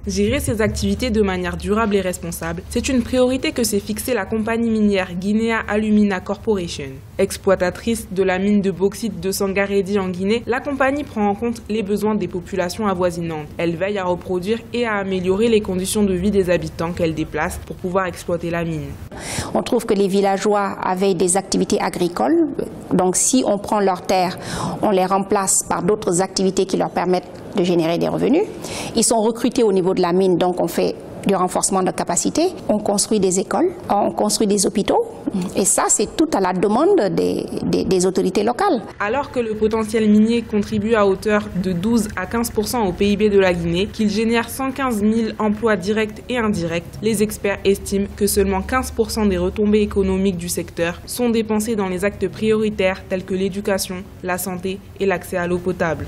Gérer ces activités de manière durable et responsable, c'est une priorité que s'est fixée la compagnie minière Guinea Alumina Corporation. Exploitatrice de la mine de bauxite de Sangaredi en Guinée, la compagnie prend en compte les besoins des populations avoisinantes. Elle veille à reproduire et à améliorer les conditions de vie des habitants qu'elle déplace pour pouvoir exploiter la mine. On trouve que les villageois avaient des activités agricoles, donc si on prend leurs terres, on les remplace par d'autres activités qui leur permettent de générer des revenus. Ils sont recrutés au niveau de la mine, donc on fait du renforcement de capacité, on construit des écoles, on construit des hôpitaux, et ça c'est tout à la demande des autorités locales. Alors que le potentiel minier contribue à hauteur de 12 à 15% au PIB de la Guinée, qu'il génère 115 000 emplois directs et indirects, les experts estiment que seulement 15% des retombées économiques du secteur sont dépensées dans les actes prioritaires tels que l'éducation, la santé et l'accès à l'eau potable.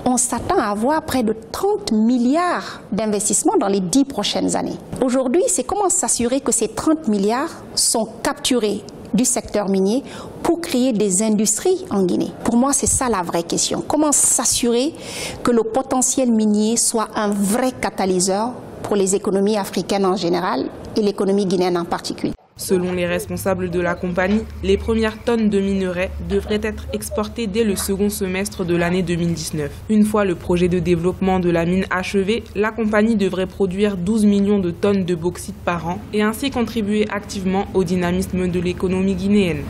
On s'attend à avoir près de 30 milliards d'investissements dans les 10 prochaines années. Aujourd'hui, c'est comment s'assurer que ces 30 milliards sont capturés du secteur minier pour créer des industries en Guinée. Pour moi, c'est ça la vraie question. Comment s'assurer que le potentiel minier soit un vrai catalyseur pour les économies africaines en général et l'économie guinéenne en particulier. Selon les responsables de la compagnie, les premières tonnes de minerais devraient être exportées dès le second semestre de l'année 2019. Une fois le projet de développement de la mine achevé, la compagnie devrait produire 12 millions de tonnes de bauxite par an et ainsi contribuer activement au dynamisme de l'économie guinéenne.